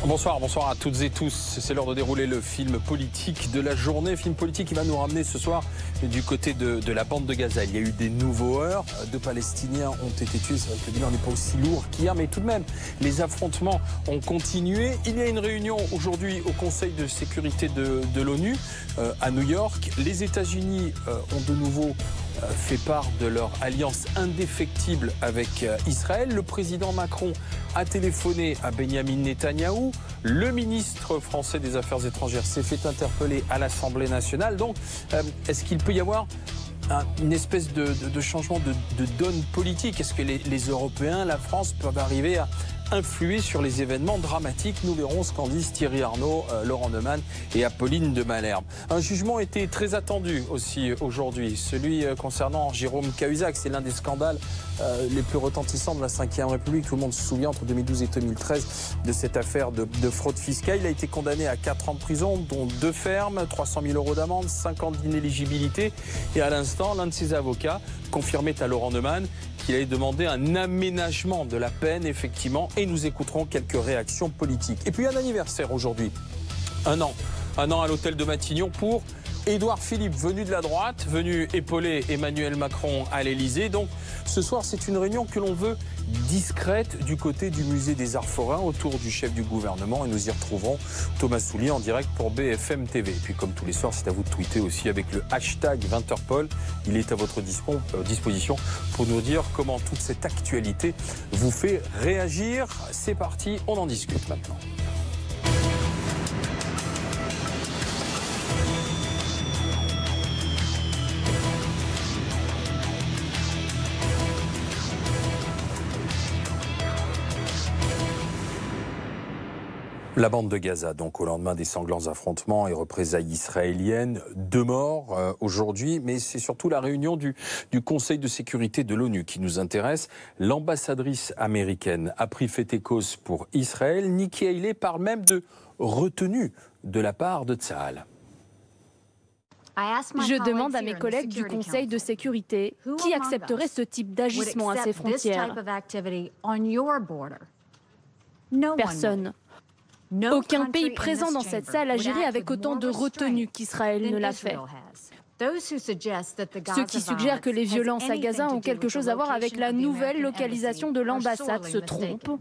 Bonsoir, bonsoir à toutes et tous. C'est l'heure de dérouler le film politique de la journée. Film politique qui va nous ramener ce soir du côté de la bande de Gaza. Il y a eu des nouveaux heurts. 2 Palestiniens ont été tués. C'est vrai que le bilan n'est pas aussi lourd qu'hier, mais tout de même, les affrontements ont continué. Il y a une réunion aujourd'hui au Conseil de sécurité de l'ONU à New York. Les États-Unis ont de nouveau fait part de leur alliance indéfectible avec Israël. Le président Macron a téléphoné à Benyamin Netanyahou. Le ministre français des Affaires étrangères s'est fait interpeller à l'Assemblée nationale. Donc, est-ce qu'il peut y avoir une espèce de changement de donne politique? Est-ce que les Européens, la France, peuvent arriver à influer sur les événements dramatiques? Nous verrons ce qu'en disent Thierry Arnaud, Laurent Neumann et Apolline de Malherbe. Un jugement était très attendu aussi aujourd'hui, celui concernant Jérôme Cahuzac. C'est l'un des scandales les plus retentissants de la Ve République. Tout le monde se souvient entre 2012 et 2013 de cette affaire de fraude fiscale. Il a été condamné à 4 ans de prison, dont 2 fermes, 300 000 € d'amende, 5 ans d'inéligibilité. Et à l'instant, l'un de ses avocats confirmait à Laurent Neumann qu'il allait demander un aménagement de la peine, effectivement, et nous écouterons quelques réactions politiques. Et puis un anniversaire aujourd'hui, un an à l'hôtel de Matignon pour Édouard Philippe, venu de la droite, venu épauler Emmanuel Macron à l'Elysée. Donc ce soir, c'est une réunion que l'on veut discrète du côté du musée des Arts Forains, autour du chef du gouvernement, et nous y retrouverons Thomas Soulier en direct pour BFM TV. Et puis comme tous les soirs, c'est à vous de tweeter aussi avec le hashtag 20h-Paul. Il est à votre disposition pour nous dire comment toute cette actualité vous fait réagir. C'est parti, on en discute maintenant. La bande de Gaza, donc au lendemain des sanglants affrontements et représailles israéliennes, 2 morts aujourd'hui, mais c'est surtout la réunion du Conseil de sécurité de l'ONU qui nous intéresse. L'ambassadrice américaine a pris fait et cause pour Israël. Nikki Haley parle même de retenue de la part de Tsahal. Je demande à mes collègues du Conseil de sécurité qui accepterait ce type d'agissement à ses frontières. Personne. Aucun pays présent dans cette salle agirait avec autant de retenue qu'Israël ne l'a fait. Ceux qui suggèrent que les violences à Gaza ont quelque chose à voir avec la nouvelle localisation de l'ambassade se trompent,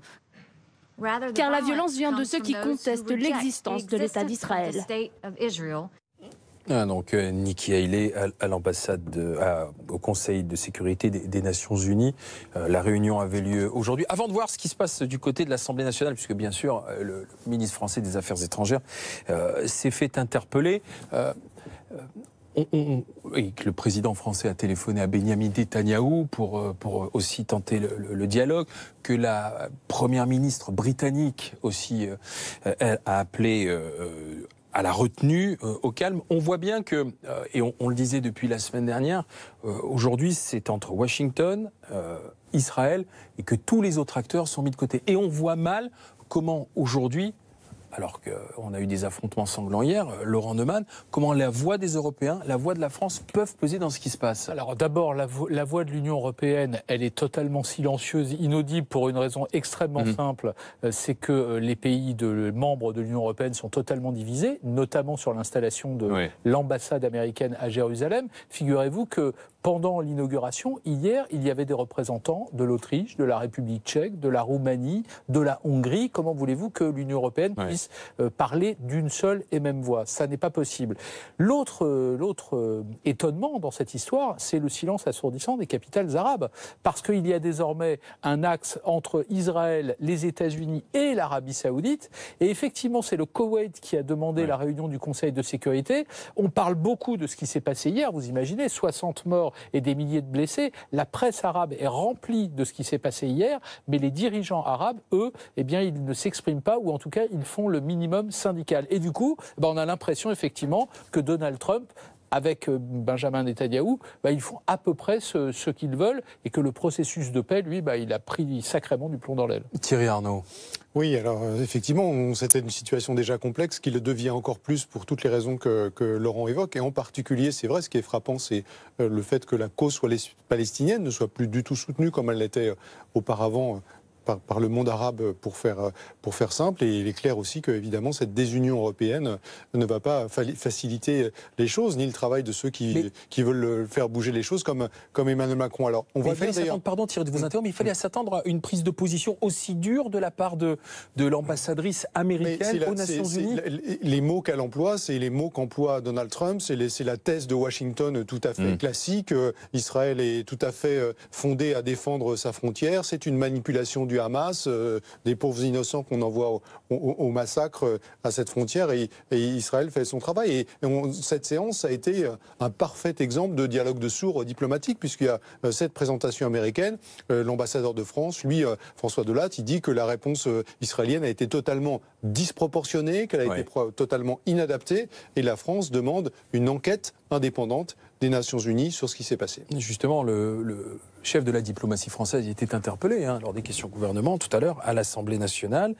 car la violence vient de ceux qui contestent l'existence de l'État d'Israël. Donc Nikki Haley à l'ambassade, au Conseil de sécurité des Nations Unies. La réunion avait lieu aujourd'hui. Avant de voir ce qui se passe du côté de l'Assemblée nationale, puisque bien sûr le ministre français des Affaires étrangères s'est fait interpeller. Et que le président français a téléphoné à Benyamin Netanyahou pour aussi tenter le dialogue, que la première ministre britannique aussi a appelé à la retenue, au calme. On voit bien que, et on le disait depuis la semaine dernière, aujourd'hui c'est entre Washington, Israël, et que tous les autres acteurs sont mis de côté. Et on voit mal comment aujourd'hui, alors qu'on a eu des affrontements sanglants hier, Laurent Neumann, comment la voix des Européens, la voix de la France peuvent peser dans ce qui se passe? Alors d'abord, la voix de l'Union européenne, elle est totalement silencieuse, inaudible pour une raison extrêmement simple, c'est que les pays membres de l'Union européenne sont totalement divisés, notamment sur l'installation de l'ambassade américaine à Jérusalem. Figurez-vous que pendant l'inauguration, hier, il y avait des représentants de l'Autriche, de la République tchèque, de la Roumanie, de la Hongrie. Comment voulez-vous que l'Union européenne puisse parler d'une seule et même voix? Ça n'est pas possible. L'autre étonnement dans cette histoire, c'est le silence assourdissant des capitales arabes. Parce qu'il y a désormais un axe entre Israël, les États-Unis et l'Arabie saoudite. Et effectivement, c'est le Koweït qui a demandé la réunion du Conseil de sécurité. On parle beaucoup de ce qui s'est passé hier. Vous imaginez, 60 morts et des milliers de blessés. La presse arabe est remplie de ce qui s'est passé hier, mais les dirigeants arabes, eux, eh bien, ils ne s'expriment pas, ou en tout cas, ils font le minimum syndical. Et du coup, on a l'impression, effectivement, que Donald Trump, avec Benjamin Netanyahou, ils font à peu près ce qu'ils veulent, et que le processus de paix, lui, il a pris sacrément du plomb dans l'aile. Thierry Arnaud. Oui, alors effectivement, c'était une situation déjà complexe qui le devient encore plus pour toutes les raisons que Laurent évoque. Et en particulier, c'est vrai, ce qui est frappant, c'est le fait que la cause palestinienne ne soit plus du tout soutenue comme elle l'était auparavant par le monde arabe pour faire simple. Et il est clair aussi que, évidemment, cette désunion européenne ne va pas faciliter les choses, ni le travail de ceux qui veulent faire bouger les choses comme Emmanuel Macron. Alors, on va pardon Thierry de vous interrompre, mais il fallait s'attendre à une prise de position aussi dure de la part de l'ambassadrice américaine aux Nations Unies. Les mots qu'elle emploie, c'est les mots qu'emploie Donald Trump, c'est la thèse de Washington tout à fait classique. Israël est tout à fait fondé à défendre sa frontière, c'est une manipulation du Hamas, des pauvres innocents qu'on envoie au massacre à cette frontière, et Israël fait son travail. Et cette séance a été un parfait exemple de dialogue de sourds diplomatique, puisqu'il y a cette présentation américaine, l'ambassadeur de France, lui, François Delatte, il dit que la réponse israélienne a été totalement disproportionnée, qu'elle a été totalement inadaptée, et la France demande une enquête indépendante des Nations Unies sur ce qui s'est passé. Justement, le chef de la diplomatie française était interpellé lors des questions gouvernement tout à l'heure à l'Assemblée nationale.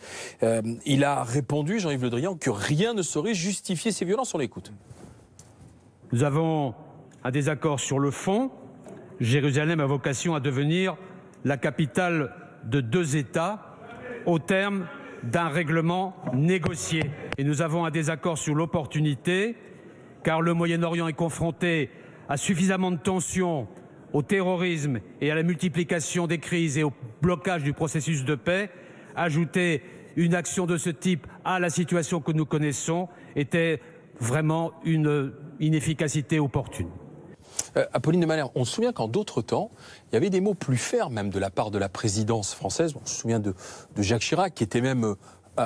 Il a répondu, Jean-Yves Le Drian, que rien ne saurait justifier ces violences. On l'écoute. Nous avons un désaccord sur le fond. Jérusalem a vocation à devenir la capitale de 2 États au terme d'un règlement négocié. Et nous avons un désaccord sur l'opportunité, car le Moyen-Orient est confronté à suffisamment de tensions, au terrorisme et à la multiplication des crises et au blocage du processus de paix. Ajouter une action de ce type à la situation que nous connaissons était vraiment une inefficacité opportune. Apolline de Malherbe, on se souvient qu'en d'autres temps, il y avait des mots plus fermes même de la part de la présidence française. On se souvient de Jacques Chirac, qui était même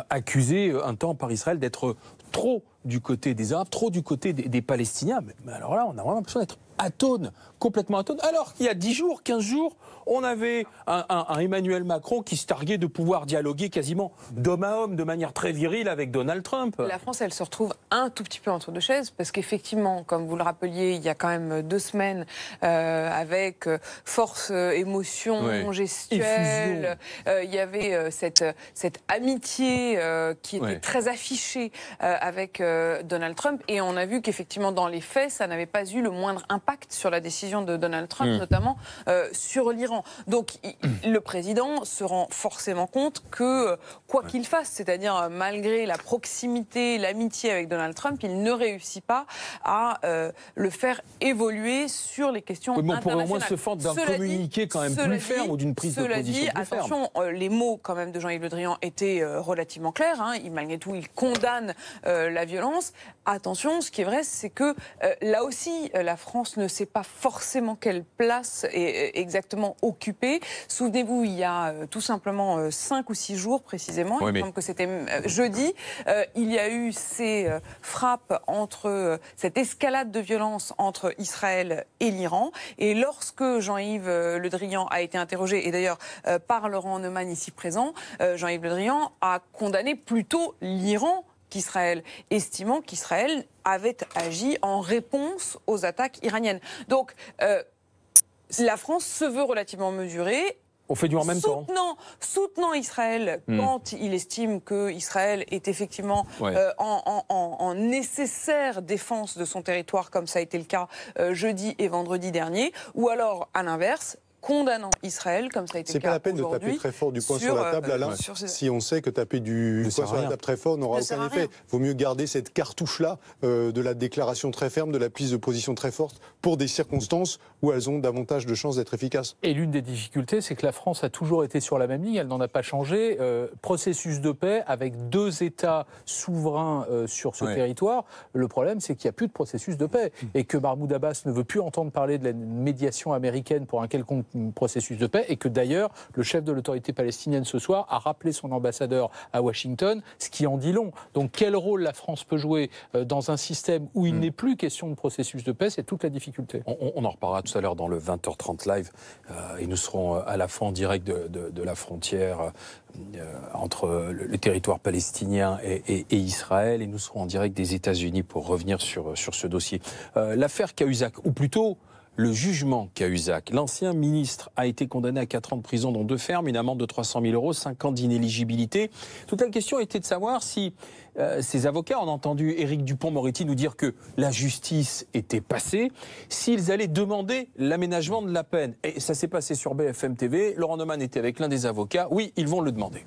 accusé un temps par Israël d'être trop du côté des Arabes, trop du côté des Palestiniens. Mais alors là, on a vraiment l'impression d'être atone, complètement atone. Alors qu'il y a 10 jours, 15 jours, on avait un Emmanuel Macron qui se targuait de pouvoir dialoguer quasiment d'homme à homme, de manière très virile avec Donald Trump. La France, elle se retrouve un tout petit peu entre deux chaises, parce qu'effectivement, comme vous le rappeliez, il y a quand même 2 semaines, avec force, émotion, gestuelle, il y avait cette amitié qui était très affichée avec Donald Trump, et on a vu qu'effectivement, dans les faits, ça n'avait pas eu le moindre impact sur la décision de Donald Trump, notamment sur l'Iran. Donc le président se rend forcément compte que quoi qu'il fasse, c'est-à-dire malgré la proximité, l'amitié avec Donald Trump, il ne réussit pas à le faire évoluer sur les questions internationales. On pourrait au moins se fendre d'un communiqué quand même plus ferme ou d'une prise de position plus ferme. Attention, les mots quand même de Jean-Yves Le Drian étaient relativement clairs. Malgré tout, il condamne la violence. Attention, ce qui est vrai, c'est que là aussi, la France ne sait pas forcément quelle place est exactement occupée. Souvenez-vous, il y a tout simplement 5 ou 6 jours précisément, il me semble que c'était jeudi, il y a eu ces frappes cette escalade de violence entre Israël et l'Iran. Et lorsque Jean-Yves Le Drian a été interrogé, et d'ailleurs par Laurent Neumann ici présent, Jean-Yves Le Drian a condamné plutôt l'Iran qu'Israël, estimant qu'Israël avait agi en réponse aux attaques iraniennes. Donc, la France se veut relativement mesurée. On fait du en même temps. Soutenant Israël quand il estime qu'Israël est effectivement en nécessaire défense de son territoire, comme ça a été le cas jeudi et vendredi dernier, ou alors, à l'inverse, condamnant Israël, comme ça a été le cas. C'est pas la peine de taper très fort du poing sur la table, Alain, si on sait que taper du poing sur la table très fort n'aura aucun effet. Il vaut mieux garder cette cartouche-là de la déclaration très ferme, de la prise de position très forte, pour des circonstances où elles ont davantage de chances d'être efficaces. Et l'une des difficultés, c'est que la France a toujours été sur la même ligne, elle n'en a pas changé. Processus de paix avec 2 États souverains sur ce territoire. Le problème, c'est qu'il n'y a plus de processus de paix et que Mahmoud Abbas ne veut plus entendre parler de la médiation américaine pour un quelconque processus de paix, et que d'ailleurs le chef de l'autorité palestinienne ce soir a rappelé son ambassadeur à Washington, ce qui en dit long. Donc quel rôle la France peut jouer dans un système où il n'est plus question de processus de paix, c'est toute la difficulté. On en reparlera tout à l'heure dans le 20h30 live, et nous serons à la fois en direct de la frontière entre le territoire palestinien et Israël, et nous serons en direct des États-Unis pour revenir sur ce dossier. L'affaire Cahuzac, ou plutôt le jugement Cahuzac. L'ancien ministre a été condamné à 4 ans de prison, dont 2 fermes, une amende de 300 000 €, 5 ans d'inéligibilité. Toute la question était de savoir si ces avocats, on a entendu Éric Dupond-Moretti nous dire que la justice était passée, s'ils allaient demander l'aménagement de la peine. Et ça s'est passé sur BFM TV. Laurent Neumann était avec l'un des avocats. Oui, ils vont le demander.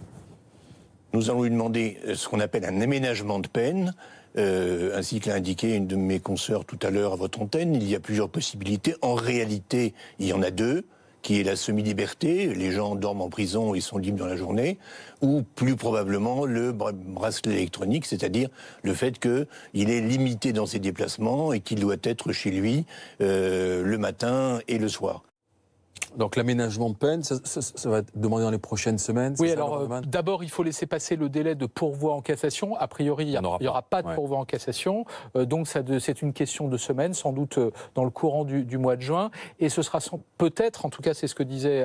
Nous allons lui demander ce qu'on appelle un aménagement de peine. Ainsi que l'a indiqué une de mes consoeurs tout à l'heure à votre antenne, il y a plusieurs possibilités. En réalité, il y en a 2, qui est la semi-liberté, les gens dorment en prison et sont libres dans la journée, ou plus probablement le bracelet électronique, c'est-à-dire le fait qu'il est limité dans ses déplacements et qu'il doit être chez lui le matin et le soir. Donc l'aménagement de peine, ça va être demandé dans les prochaines semaines. Oui, alors d'abord, il faut laisser passer le délai de pourvoi en cassation. A priori, il n'y aura pas de pourvoi en cassation. Donc c'est une question de semaines, sans doute dans le courant du mois de juin. Et ce sera peut-être, en tout cas c'est ce que disait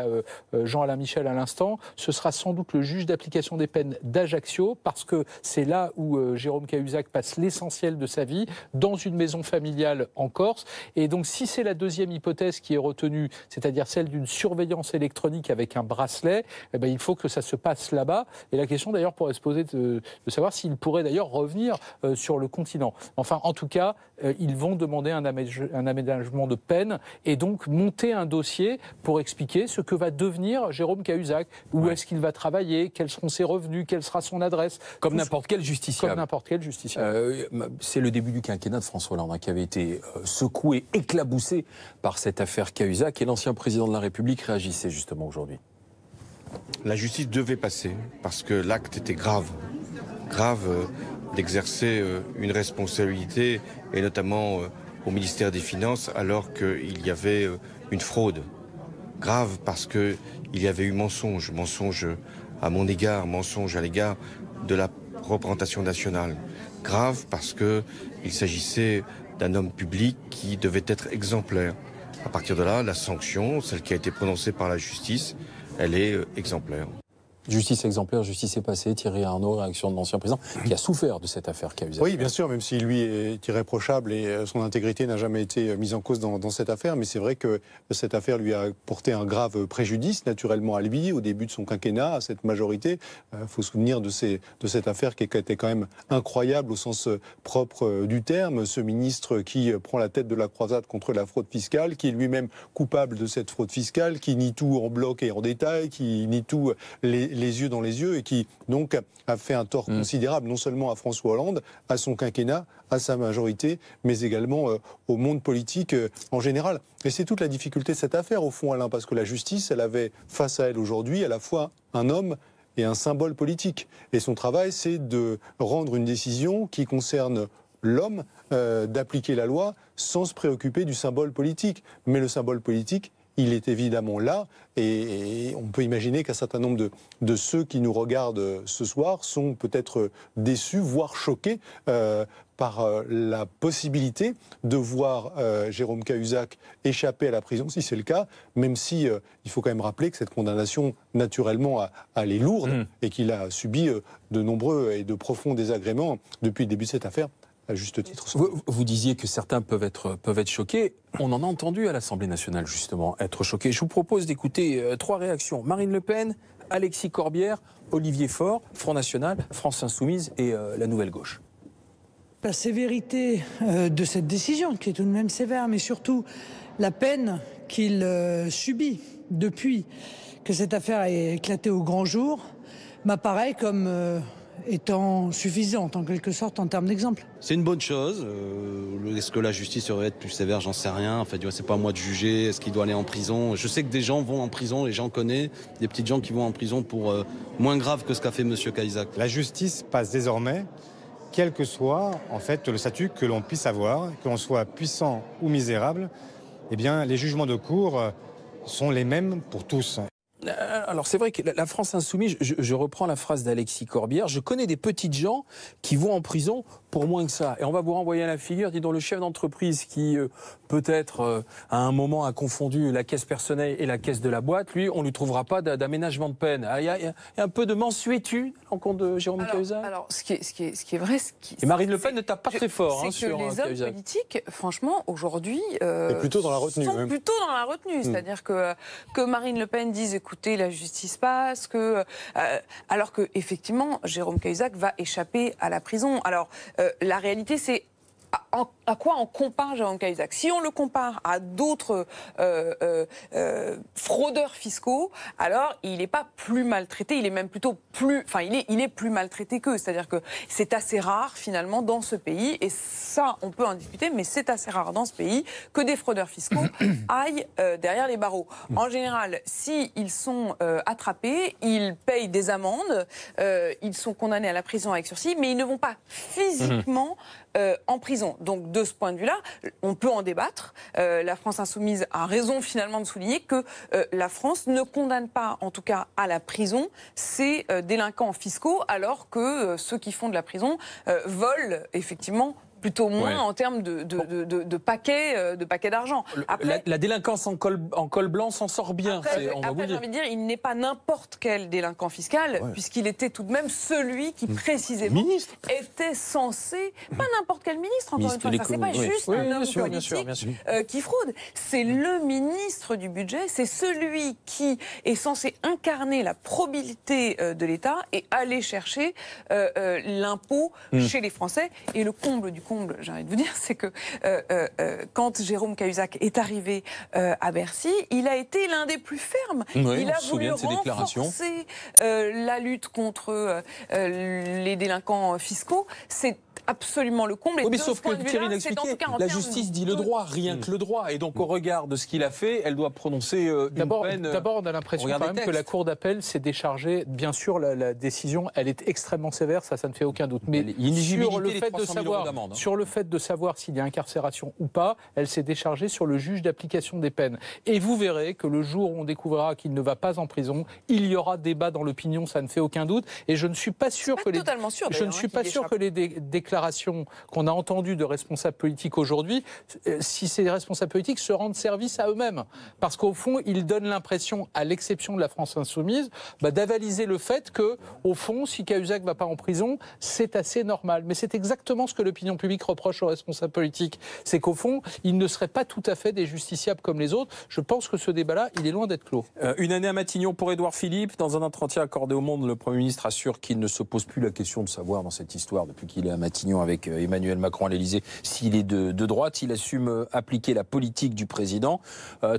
Jean-Alain Michel à l'instant, ce sera sans doute le juge d'application des peines d'Ajaccio, parce que c'est là où Jérôme Cahuzac passe l'essentiel de sa vie, dans une maison familiale en Corse. Et donc si c'est la deuxième hypothèse qui est retenue, c'est-à-dire celle d'une surveillance électronique avec un bracelet, eh bien, il faut que ça se passe là-bas. Et la question d'ailleurs pourrait se poser de savoir s'il pourrait d'ailleurs revenir sur le continent. Enfin, en tout cas, ils vont demander un aménagement de peine et donc monter un dossier pour expliquer ce que va devenir Jérôme Cahuzac. Où est-ce qu'il va travailler, quels seront ses revenus, quelle sera son adresse. Comme n'importe quel justiciable. Comme n'importe quel justiciable. C'est le début du quinquennat de François Hollande qui avait été secoué, éclaboussé par cette affaire Cahuzac, et l'ancien président de la République réagissait justement aujourd'hui. La justice devait passer parce que l'acte était grave. Grave d'exercer une responsabilité, et notamment au ministère des Finances, alors qu'il y avait une fraude. Grave parce qu'il y avait eu mensonge à mon égard, mensonge à l'égard de la représentation nationale. Grave parce qu'il s'agissait d'un homme public qui devait être exemplaire. À partir de là, la sanction, celle qui a été prononcée par la justice, elle est exemplaire. Justice exemplaire, justice est passée. Thierry Arnaud, réaction de l'ancien président, qui a souffert de cette affaire Cahuzac. Oui, bien sûr, même si lui est irréprochable et son intégrité n'a jamais été mise en cause dans cette affaire, mais c'est vrai que cette affaire lui a porté un grave préjudice, naturellement à lui, au début de son quinquennat, à cette majorité. Il faut se souvenir de cette affaire qui était quand même incroyable au sens propre du terme. Ce ministre qui prend la tête de la croisade contre la fraude fiscale, qui est lui-même coupable de cette fraude fiscale, qui nie tout en bloc et en détail, qui nie tout les yeux dans les yeux, et qui donc a fait un tort considérable non seulement à François Hollande, à son quinquennat, à sa majorité, mais également au monde politique en général. Et c'est toute la difficulté de cette affaire au fond, Alain, parce que la justice, elle avait face à elle aujourd'hui à la fois un homme et un symbole politique. Et son travail, c'est de rendre une décision qui concerne l'homme, d'appliquer la loi sans se préoccuper du symbole politique. Mais le symbole politique, il est évidemment là, et on peut imaginer qu'un certain nombre de ceux qui nous regardent ce soir sont peut-être déçus, voire choqués par la possibilité de voir Jérôme Cahuzac échapper à la prison, si c'est le cas, même si il faut quand même rappeler que cette condamnation, naturellement, elle est lourde et qu'il a subi de nombreux et de profonds désagréments depuis le début de cette affaire. À juste titre. Vous disiez que certains peuvent être choqués. On en a entendu à l'Assemblée nationale, justement, être choqués. Je vous propose d'écouter 3 réactions. Marine Le Pen, Alexis Corbière, Olivier Faure, Front National, France Insoumise et la Nouvelle Gauche. La sévérité de cette décision, qui est tout de même sévère, mais surtout la peine qu'il subit depuis que cette affaire a éclaté au grand jour, m'apparaît comme étant suffisante en quelque sorte en termes d'exemple. C'est une bonne chose. Est-ce que la justice aurait être plus sévère? J'en sais rien. En fait, c'est pas à moi de juger. Est-ce qu'il doit aller en prison? Je sais que des gens vont en prison, les gens connaissent, des petites gens qui vont en prison pour moins grave que ce qu'a fait M. Cahuzac. La justice passe désormais, quel que soit en fait le statut que l'on puisse avoir, que l'on soit puissant ou misérable. Eh bien, les jugements de cour sont les mêmes pour tous. Alors c'est vrai que la France insoumise, je reprends la phrase d'Alexis Corbière, je connais des petites gens qui vont en prison pour moins que ça. Et on va vous renvoyer à la figure, dis donc, le chef d'entreprise qui peut-être à un moment a confondu la caisse personnelle et la caisse de la boîte, lui, on lui trouvera pas d'aménagement de peine. Il y a un peu de mansuétude en compte de Jérôme Cahuzac. Alors ce qui est vrai, et Marine Le Pen ne tape pas très fort sur les hommes Cahuzac. Politiques, franchement, aujourd'hui, plutôt dans la retenue. Sont plutôt dans la retenue. C'est-à-dire que Marine Le Pen dise, écoutez, la justice passe, alors que effectivement, Jérôme Cahuzac va échapper à la prison. Alors la réalité, c'est à quoi on compare Jérôme Cahuzac? Si on le compare à d'autres fraudeurs fiscaux, alors il n'est pas plus maltraité, il est même plutôt plus... Enfin, il est plus maltraité qu'eux. C'est-à-dire que c'est assez rare, finalement, dans ce pays, et ça, on peut en discuter, mais c'est assez rare dans ce pays que des fraudeurs fiscaux aillent derrière les barreaux. En général, s'ils sont attrapés, ils payent des amendes, ils sont condamnés à la prison avec sursis, mais ils ne vont pas physiquement en prison. Donc de ce point de vue-là, on peut en débattre. La France insoumise a raison finalement de souligner que la France ne condamne pas, en tout cas à la prison, ces délinquants fiscaux, alors que ceux qui font de la prison volent effectivement plutôt moins en termes de paquets d'argent. La délinquance en col blanc s'en sort bien. Après, j'ai envie de dire, il n'est pas n'importe quel délinquant fiscal, puisqu'il était tout de même celui qui précisément était censé, pas n'importe quel ministre, encore une fois, ça c'est pas juste un homme politique qui fraude, c'est le ministre du budget, c'est celui qui est censé incarner la probité de l'État et aller chercher l'impôt chez les Français. Et le comble du comble, j'ai envie de vous dire, c'est que quand Jérôme Cahuzac est arrivé à Bercy, il a été l'un des plus fermes. Il a voulu renforcer la lutte contre les délinquants fiscaux. C'est absolument le comble. Oui, mais sauf que Thierry l'a expliqué, la justice dit le droit, rien que le droit. Et donc, au regard de ce qu'il a fait, elle doit prononcer une peine. D'abord, on a l'impression quand même que la Cour d'appel s'est déchargée. Bien sûr, la décision, elle est extrêmement sévère, ça ne fait aucun doute. Mais sur le fait de savoir s'il y a incarcération ou pas, elle s'est déchargée sur le juge d'application des peines. Et vous verrez que le jour où on découvrira qu'il ne va pas en prison, il y aura débat dans l'opinion, ça ne fait aucun doute. Et je ne suis pas sûr que les déclarations qu'on a entendues de responsables politiques aujourd'hui, si ces responsables politiques se rendent service à eux-mêmes. Parce qu'au fond, ils donnent l'impression, à l'exception de la France insoumise, d'avaliser le fait que, au fond, si Cahuzac ne va pas en prison, c'est assez normal. Mais c'est exactement ce que l'opinion publique reproche aux responsables politiques. C'est qu'au fond, ils ne seraient pas tout à fait des justiciables comme les autres. Je pense que ce débat-là, il est loin d'être clos. Une année à Matignon pour Édouard Philippe. Dans un entretien accordé au Monde, le Premier ministre assure qu'il ne se pose plus la question de savoir dans cette histoire, depuis qu'il est à Matignon avec Emmanuel Macron à l'Élysée, s'il est de droite. Il assume appliquer la politique du président.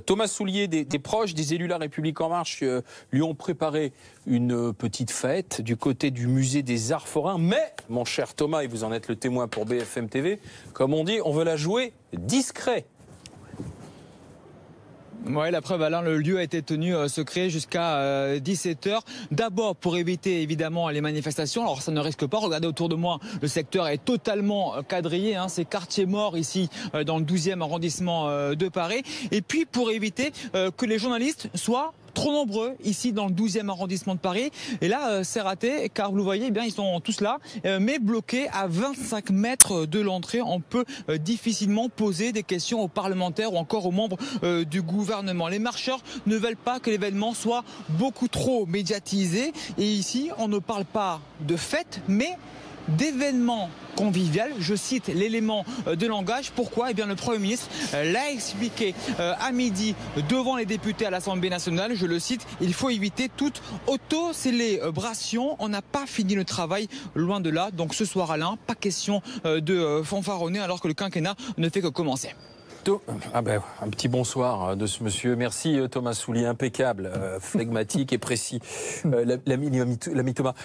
Thomas Soulier, des proches des élus La République En Marche lui ont préparé une petite fête du côté du musée des Arts Forains. Mais, mon cher Thomas, et vous en êtes le témoin pour BFM TV, comme on dit, on veut la jouer discret. Oui, la preuve, Alain, le lieu a été tenu secret jusqu'à 17h. D'abord pour éviter évidemment les manifestations. Alors ça ne risque pas. Regardez autour de moi, le secteur est totalement quadrillé. C'est quartier mort ici dans le 12e arrondissement de Paris. Et puis pour éviter que les journalistes soient trop nombreux ici dans le 12e arrondissement de Paris. Et là, c'est raté, car vous le voyez, ils sont tous là, mais bloqués à 25 mètres de l'entrée. On peut difficilement poser des questions aux parlementaires ou encore aux membres du gouvernement. Les marcheurs ne veulent pas que l'événement soit beaucoup trop médiatisé. Et ici, on ne parle pas de fête, mais d'événements convivial. Je cite l'élément de langage. Pourquoi ? Eh bien, le Premier ministre l'a expliqué à midi devant les députés à l'Assemblée nationale. Je le cite, il faut éviter toute auto-célébration. On n'a pas fini le travail, loin de là. Donc ce soir, Alain, pas question de fanfaronner alors que le quinquennat ne fait que commencer. Un petit bonsoir de ce monsieur. Merci Thomas Soulier, impeccable, flegmatique et précis. L'ami Thomas.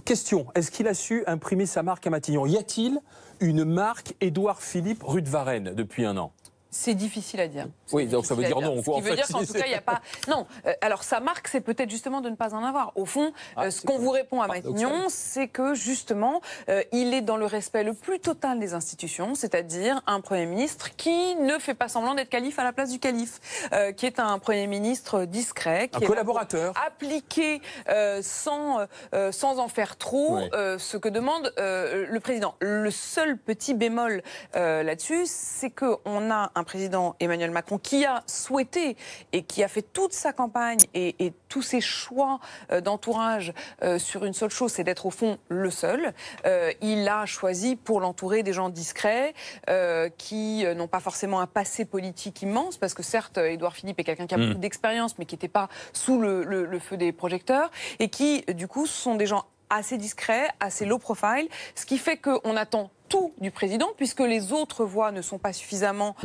Question, est-ce qu'il a su imprimer sa marque à Matignon ? Y a-t-il une marque Édouard Philippe rue de Varennes depuis un an ? C'est difficile à dire. Oui, donc ça veut dire non. Ce qui veut dire qu'en tout cas, il n'y a pas... Non, alors sa marque, c'est peut-être justement de ne pas en avoir. Au fond, ce qu'on vous répond à Matignon, c'est que justement, il est dans le respect le plus total des institutions, c'est-à-dire un Premier ministre qui ne fait pas semblant d'être calife à la place du calife, qui est un Premier ministre discret, qui est collaborateur, appliqué sans en faire trop, ce que demande le président. Le seul petit bémol là-dessus, c'est qu'on a un président Emmanuel Macron qui a souhaité et qui a fait toute sa campagne et tous ses choix d'entourage sur une seule chose, c'est d'être au fond le seul. Il a choisi pour l'entourer des gens discrets qui n'ont pas forcément un passé politique immense, parce que certes, Édouard Philippe est quelqu'un qui a beaucoup d'expérience, mais qui n'était pas sous le feu des projecteurs, et qui, du coup, sont des gens assez discrets, assez low profile, ce qui fait qu'on attend tout du président, puisque les autres voix ne sont pas suffisamment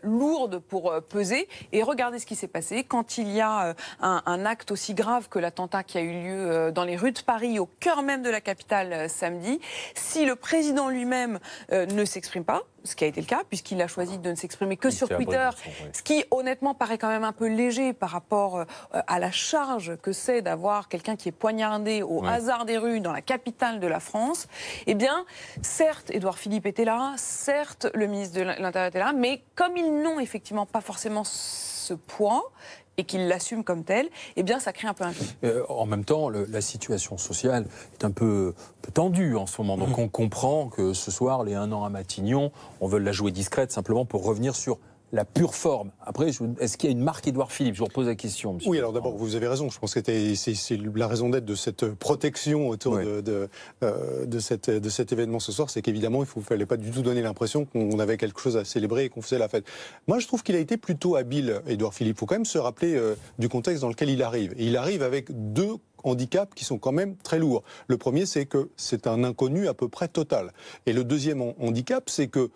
lourdes pour peser. Et regardez ce qui s'est passé quand il y a un acte aussi grave que l'attentat qui a eu lieu dans les rues de Paris, au cœur même de la capitale samedi. Si le président lui-même ne s'exprime pas, ce qui a été le cas, puisqu'il a choisi de ne s'exprimer que sur Twitter, ce qui honnêtement paraît quand même un peu léger par rapport à la charge que c'est d'avoir quelqu'un qui est poignardé au hasard des rues dans la capitale de la France. Eh bien, certes, Édouard Philippe était là, certes, le ministre de l'Intérieur était là, mais comme ils n'ont effectivement pas forcément ce poids, et qu'ils l'assument comme tel, eh bien ça crée un peu un vide. En même temps, la situation sociale est un peu tendue en ce moment. Donc on comprend que ce soir, les 1 an à Matignon, on veut la jouer discrète simplement pour revenir sur la pure forme. Après, est-ce qu'il y a une marque Édouard Philippe? Je vous repose la question, monsieur. Oui, alors d'abord, vous avez raison. Je pense que c'est la raison d'être de cette protection autour de cet événement ce soir, c'est qu'évidemment, il ne fallait pas du tout donner l'impression qu'on avait quelque chose à célébrer et qu'on faisait la fête. Moi, je trouve qu'il a été plutôt habile, Édouard Philippe. Il faut quand même se rappeler du contexte dans lequel il arrive. Et il arrive avec 2 handicaps qui sont quand même très lourds. Le premier, c'est que c'est un inconnu à peu près total. Et le deuxième handicap, c'est que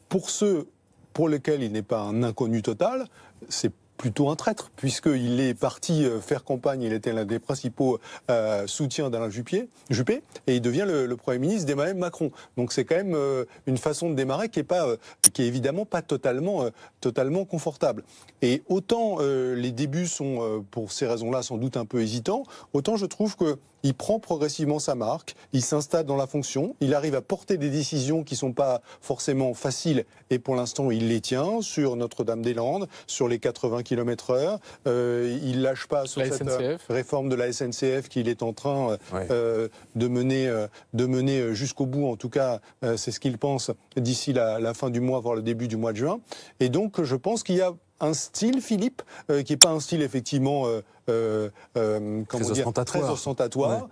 pour ceux pour lequel il n'est pas un inconnu total, c'est plutôt un traître, puisqu'il est parti faire campagne, il était l'un des principaux soutiens d'Alain Juppé, et il devient le Premier ministre d'Emmanuel Macron. Donc c'est quand même une façon de démarrer qui est évidemment pas totalement confortable. Et autant les débuts sont, pour ces raisons-là, sans doute un peu hésitants, autant je trouve qu'il prend progressivement sa marque, il s'installe dans la fonction, il arrive à porter des décisions qui ne sont pas forcément faciles, et pour l'instant il les tient, sur Notre-Dame-des-Landes, sur les 80 km/h, il lâche pas sur cette réforme de la SNCF qu'il est en train de mener jusqu'au bout, en tout cas c'est ce qu'il pense, d'ici la fin du mois, voire le début du mois de juin. Et donc je pense qu'il y a un style, Philippe, qui n'est pas un style effectivement très ostentatoire,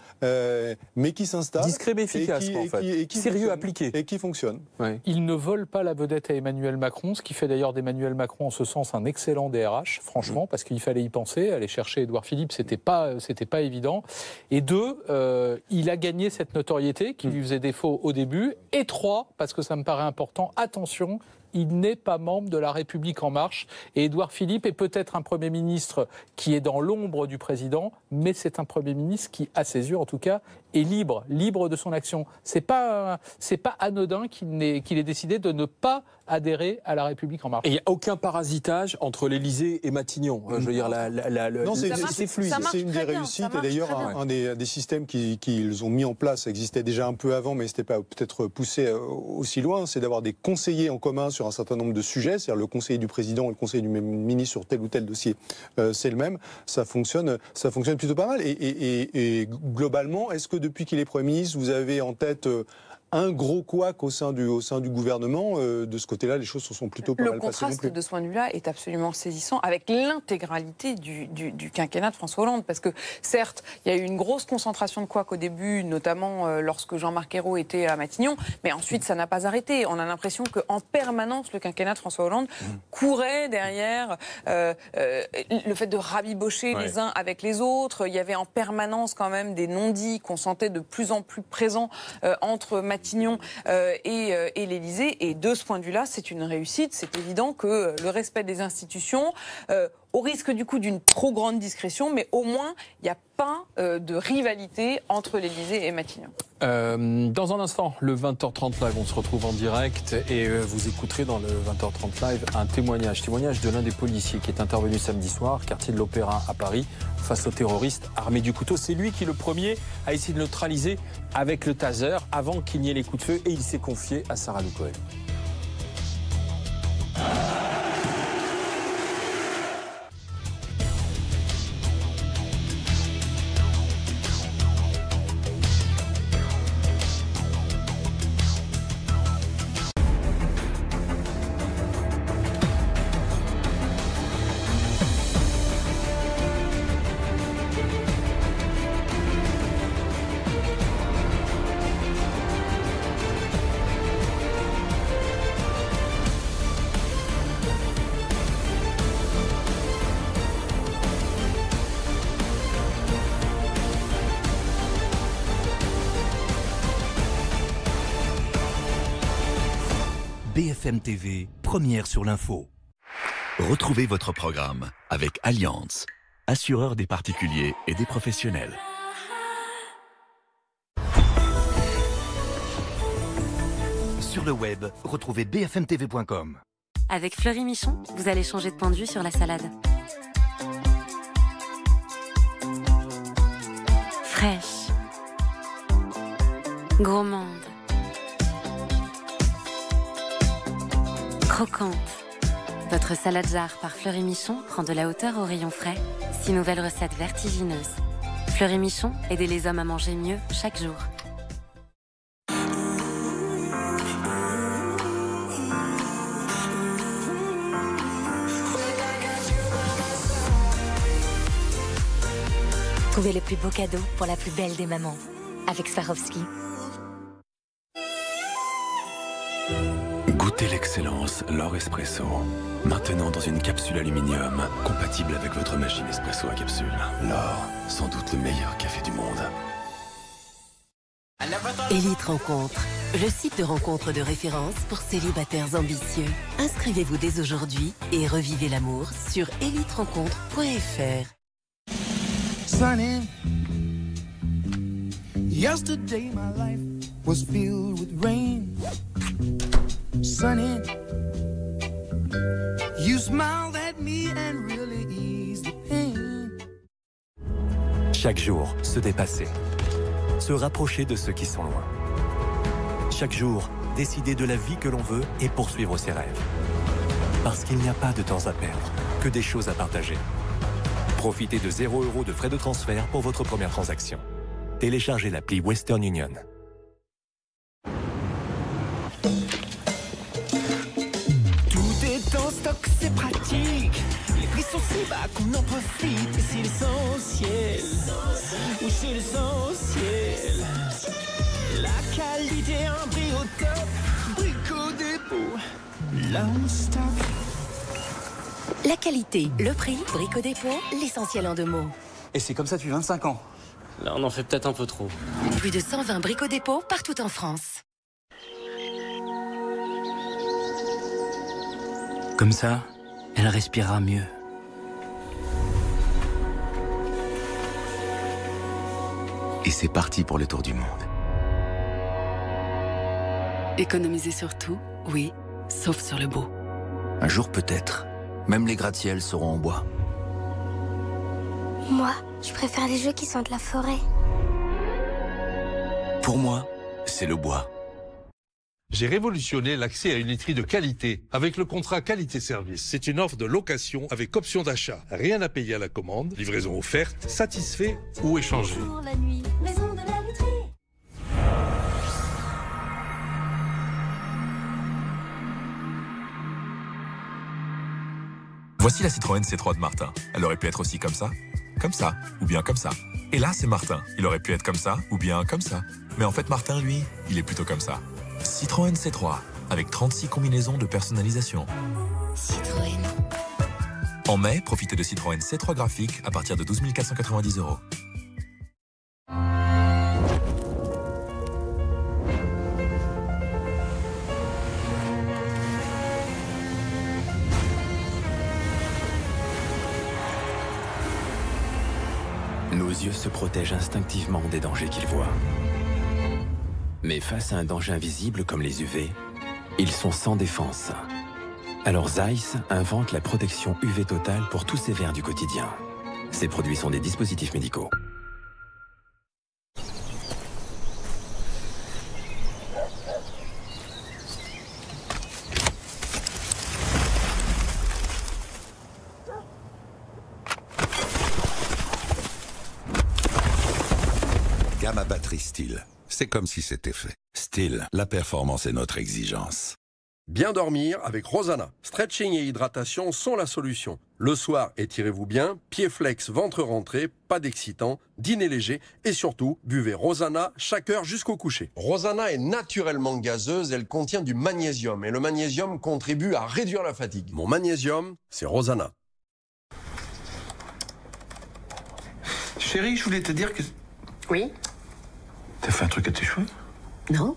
mais qui s'installe. Discret mais efficace, en fait. Sérieux, appliqué. Et qui fonctionne. Il ne vole pas la vedette à Emmanuel Macron, ce qui fait d'ailleurs d'Emmanuel Macron en ce sens un excellent DRH, franchement, parce qu'il fallait y penser. Aller chercher Édouard Philippe, c'était pas évident. Et 2, il a gagné cette notoriété qui lui faisait défaut au début. Et 3, parce que ça me paraît important, attention, il n'est pas membre de La République En Marche. Et Édouard Philippe est peut-être un Premier ministre qui est dans l'ombre du président, mais c'est un Premier ministre qui, à ses yeux en tout cas, est libre de son action. C'est pas anodin qu'il ait décidé de ne pas adhérer à La République En Marche. Et il n'y a aucun parasitage entre l'Élysée et Matignon. Je veux dire, non, c'est fluide. C'est une des réussites. Et d'ailleurs, un des systèmes qu'ils ont mis en place existait déjà un peu avant, mais ce n'était pas peut-être poussé aussi loin. C'est d'avoir des conseillers en commun sur un certain nombre de sujets. C'est-à-dire le conseiller du président et le conseiller du ministre sur tel ou tel dossier. C'est le même. Ça fonctionne plutôt pas mal. Et globalement, est-ce que depuis qu'il est Premier ministre, vous avez en tête un gros couac au sein du gouvernement? De ce côté-là, les choses se sont plutôt pas mal passées. Le contraste de ce point de vue-là est absolument saisissant avec l'intégralité du quinquennat de François Hollande. Parce que certes, il y a eu une grosse concentration de couac au début, notamment lorsque Jean-Marc Ayrault était à Matignon, mais ensuite ça n'a pas arrêté. On a l'impression qu'en permanence, le quinquennat de François Hollande courait derrière le fait de rabibocher les uns avec les autres. Il y avait en permanence quand même des non-dits qu'on sentait de plus en plus présents entre Matignon et l'Élysée. Et de ce point de vue-là, c'est une réussite. C'est évident que le respect des institutions, au risque du coup d'une trop grande discrétion, mais au moins il n'y a pas de rivalité entre l'Élysée et Matignon. Dans un instant, le 20h30 live, on se retrouve en direct et vous écouterez dans le 20h30 live un témoignage de l'un des policiers qui est intervenu samedi soir, quartier de l'Opéra à Paris, face aux terroristes armés du couteau. C'est lui qui, le premier, a essayé de neutraliser avec le taser avant qu'il n'y ait les coups de feu et il s'est confié à Sarah Loukoel. BFM TV, première sur l'info. Retrouvez votre programme avec Allianz, assureur des particuliers et des professionnels. Sur le web, retrouvez bfmtv.com. Avec Fleury Michon, vous allez changer de point de vue sur la salade. Fraîche. Gourmande. Croquante. Votre salade jarre par Fleury Michon prend de la hauteur au rayon frais. 6 nouvelles recettes vertigineuses. Fleury Michon, aidez les hommes à manger mieux chaque jour. Trouvez le plus beau cadeau pour la plus belle des mamans. Avec Swarovski. Goûtez l'excellence, l'or espresso. Maintenant dans une capsule aluminium, compatible avec votre machine espresso à capsule. L'or, sans doute le meilleur café du monde. Élite Rencontre, le site de rencontre de référence pour célibataires ambitieux. Inscrivez-vous dès aujourd'hui et revivez l'amour sur éliterencontre.fr. Sunny, yesterday my life was filled with rain. Sunny, you smiled at me and really eased the pain. Chaque jour, se dépasser. Se rapprocher de ceux qui sont loin. Chaque jour, décider de la vie que l'on veut et poursuivre ses rêves. Parce qu'il n'y a pas de temps à perdre, que des choses à partager. Profitez de 0 € de frais de transfert pour votre première transaction. Téléchargez l'appli Western Union. Tout est en stock, c'est pratique. Les prix sont si bas qu'on en profite. Et c'est l'essentiel. Oui, c'est l'essentiel. La qualité, un prix au top. Brico Dépôt, là on stock. La qualité, le prix, Brico Dépôt, l'essentiel en 2 mots. Et c'est comme ça depuis 25 ans. Là, on en fait peut-être un peu trop. Plus de 120 Brico Dépôt partout en France. Comme ça, elle respirera mieux. Et c'est parti pour le tour du monde. Économiser sur tout, oui, sauf sur le beau. Un jour peut-être, même les gratte-ciels seront en bois. Moi, je préfère les jeux qui sont de la forêt. Pour moi, c'est le bois. J'ai révolutionné l'accès à une literie de qualité avec le contrat qualité-service. C'est une offre de location avec option d'achat. Rien à payer à la commande, livraison offerte, satisfait ou échangé. Pour la nuit, maison de la literie. Voici la Citroën C3 de Martin. Elle aurait pu être aussi comme ça, ou bien comme ça. Et là, c'est Martin. Il aurait pu être comme ça, ou bien comme ça. Mais en fait, Martin, lui, il est plutôt comme ça. Citroën C3, avec 36 combinaisons de personnalisation. Citroën. En mai, profitez de Citroën C3 graphique à partir de 12 490 €. Nos yeux se protègent instinctivement des dangers qu'ils voient. Mais face à un danger invisible comme les UV, ils sont sans défense. Alors Zeiss invente la protection UV totale pour tous ces verres du quotidien. Ces produits sont des dispositifs médicaux. Gamme à batterie Steel. C'est comme si c'était fait. Steel, la performance est notre exigence. Bien dormir avec Rosana. Stretching et hydratation sont la solution. Le soir, étirez-vous bien, pieds flex, ventre rentré, pas d'excitant, dîner léger et surtout, buvez Rosana chaque heure jusqu'au coucher. Rosana est naturellement gazeuse, elle contient du magnésium et le magnésium contribue à réduire la fatigue. Mon magnésium, c'est Rosana. Chérie, je voulais te dire que... Oui? T'as fait un truc à tes cheveux? Non.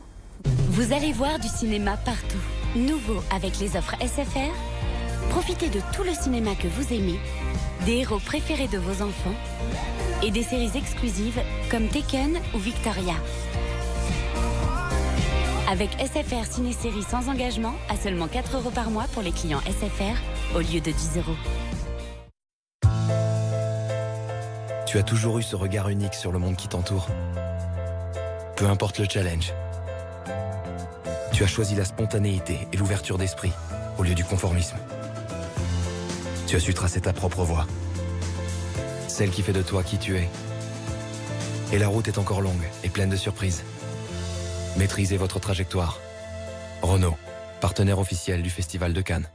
Vous allez voir du cinéma partout. Nouveau avec les offres SFR. Profitez de tout le cinéma que vous aimez, des héros préférés de vos enfants et des séries exclusives comme Taken ou Victoria. Avec SFR Ciné-Série sans engagement à seulement 4 € par mois pour les clients SFR au lieu de 10 €. Tu as toujours eu ce regard unique sur le monde qui t'entoure. Peu importe le challenge. Tu as choisi la spontanéité et l'ouverture d'esprit au lieu du conformisme. Tu as su tracer ta propre voie. Celle qui fait de toi qui tu es. Et la route est encore longue et pleine de surprises. Maîtrisez votre trajectoire. Renault, partenaire officiel du Festival de Cannes.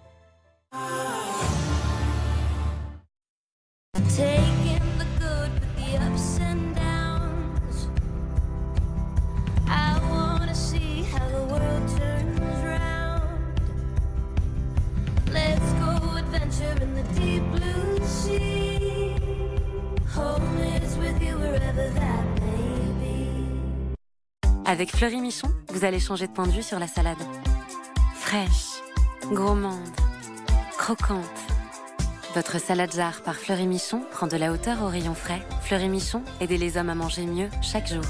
Avec Fleury Michon, vous allez changer de point de vue sur la salade. Fraîche, gourmande, croquante. Votre salade jarre par Fleury Michon prend de la hauteur au rayon frais. Fleury Michon, aidez les hommes à manger mieux chaque jour.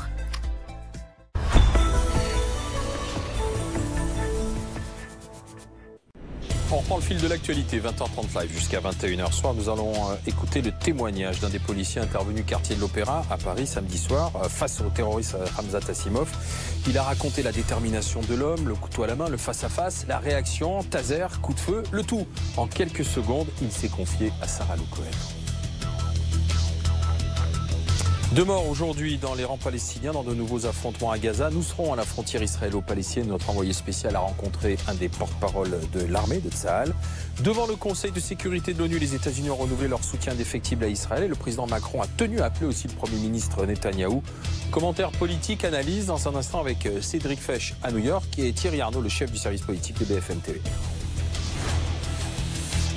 On reprend le fil de l'actualité, 20h30 live jusqu'à 21h soir. Nous allons écouter le témoignage d'un des policiers intervenus quartier de l'Opéra à Paris samedi soir face au terroriste Ramzat Assimov. Il a raconté la détermination de l'homme, le couteau à la main, le face-à-face, la réaction, taser, coup de feu, le tout. En quelques secondes, il s'est confié à Sarah Lou Cohen. 2 morts aujourd'hui dans les rangs palestiniens dans de nouveaux affrontements à Gaza. Nous serons à la frontière israélo-palestinienne. Notre envoyé spécial a rencontré un des porte-parole de l'armée de Tsahal. Devant le Conseil de sécurité de l'ONU, les États-Unis ont renouvelé leur soutien indéfectible à Israël et le président Macron a tenu à appeler aussi le Premier ministre Netanyahou. Commentaire politique, analyse dans un instant avec Cédric Fesch à New York et Thierry Arnaud, le chef du service politique de BFM TV.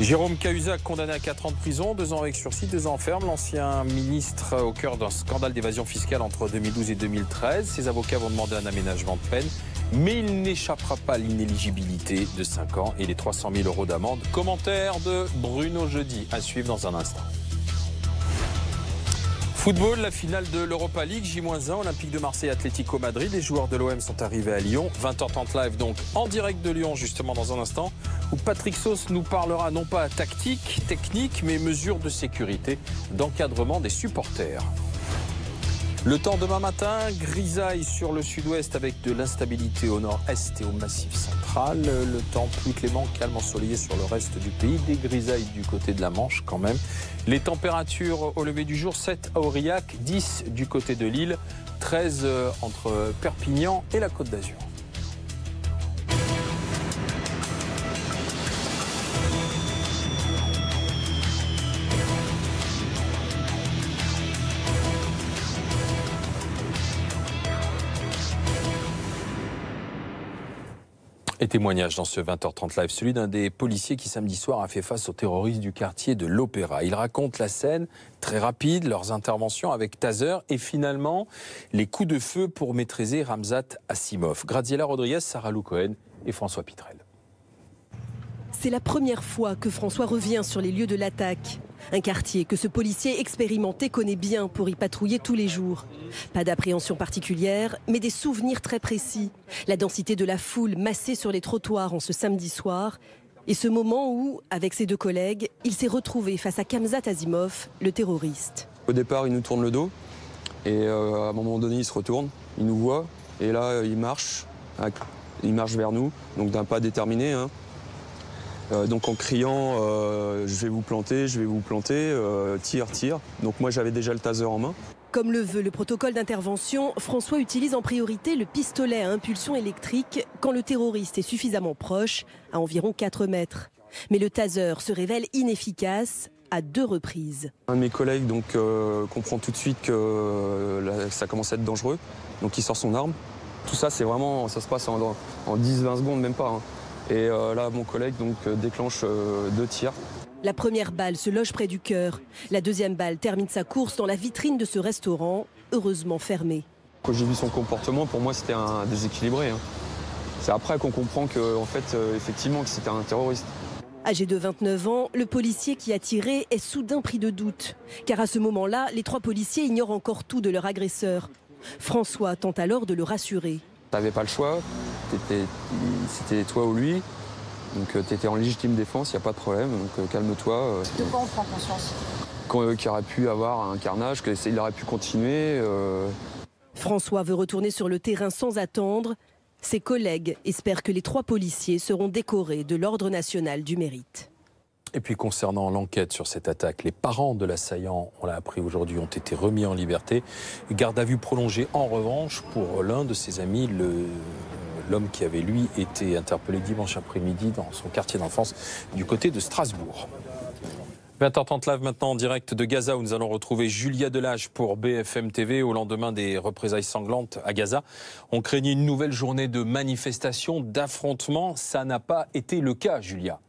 Jérôme Cahuzac, condamné à 4 ans de prison, 2 ans avec sursis, 2 ans ferme. L'ancien ministre au cœur d'un scandale d'évasion fiscale entre 2012 et 2013. Ses avocats vont demander un aménagement de peine. Mais il n'échappera pas à l'inéligibilité de 5 ans et les 300 000 € d'amende. Commentaire de Bruno Jeudi, à suivre dans un instant. Football, la finale de l'Europa League, J-1, Olympique de Marseille, Atlético Madrid. Les joueurs de l'OM sont arrivés à Lyon. 20h30 live donc en direct de Lyon justement dans un instant où Patrick Sauce nous parlera non pas tactique, technique, mais mesures de sécurité, d'encadrement des supporters. Le temps demain matin, grisaille sur le sud-ouest avec de l'instabilité au nord-est et au massif central. Le temps plus clément, calme, ensoleillé sur le reste du pays. Des grisailles du côté de la Manche quand même. Les températures au lever du jour, 7 à Aurillac, 10 du côté de Lille, 13 entre Perpignan et la Côte d'Azur. Et témoignage dans ce 20h30 live, celui d'un des policiers qui samedi soir a fait face aux terroristes du quartier de l'Opéra. Il raconte la scène très rapide, leurs interventions avec taser et finalement les coups de feu pour maîtriser Ramzat Assimov. Graziella Rodriguez, Sarah Lou Cohen et François Pitrel. C'est la première fois que François revient sur les lieux de l'attaque. Un quartier que ce policier expérimenté connaît bien pour y patrouiller tous les jours. Pas d'appréhension particulière, mais des souvenirs très précis. La densité de la foule massée sur les trottoirs en ce samedi soir. Et ce moment où, avec ses deux collègues, il s'est retrouvé face à Khamzat Asimov, le terroriste. Au départ, il nous tourne le dos. Et à un moment donné, il se retourne, il nous voit. Et là, il marche vers nous, donc d'un pas déterminé. Hein. Donc en criant je vais vous planter, tire, tire. Donc moi j'avais déjà le taser en main. Comme le veut le protocole d'intervention, François utilise en priorité le pistolet à impulsion électrique quand le terroriste est suffisamment proche, à environ 4 mètres. Mais le taser se révèle inefficace à 2 reprises. Un de mes collègues donc, comprend tout de suite que ça commence à être dangereux, donc il sort son arme. Tout ça, c'est vraiment, ça se passe en 10-20 secondes, même pas. Hein. Et là, mon collègue donc, déclenche 2 tirs. La première balle se loge près du cœur. La deuxième balle termine sa course dans la vitrine de ce restaurant, heureusement fermé. Quand j'ai vu son comportement, pour moi, c'était un déséquilibré. Hein. C'est après qu'on comprend que, en fait, effectivement, que c'était un terroriste. Âgé de 29 ans, le policier qui a tiré est soudain pris de doute. Car à ce moment-là, les 3 policiers ignorent encore tout de leur agresseur. François tente alors de le rassurer. T'avais pas le choix, c'était toi ou lui, donc t'étais en légitime défense, il n'y a pas de problème, donc calme-toi. De quoi on prend conscience? Qu'il aurait pu avoir un carnage, qu'il aurait pu continuer. François veut retourner sur le terrain sans attendre. Ses collègues espèrent que les 3 policiers seront décorés de l'Ordre national du mérite. Et puis concernant l'enquête sur cette attaque, les parents de l'assaillant, on l'a appris aujourd'hui, ont été remis en liberté. Garde à vue prolongée en revanche pour l'un de ses amis, l'homme qui avait lui été interpellé dimanche après-midi dans son quartier d'enfance du côté de Strasbourg. 20h30 live maintenant en direct de Gaza où nous allons retrouver Julia Delage pour BFM TV au lendemain des représailles sanglantes à Gaza. On craignait une nouvelle journée de manifestations, d'affrontements. Ça n'a pas été le cas, Julia.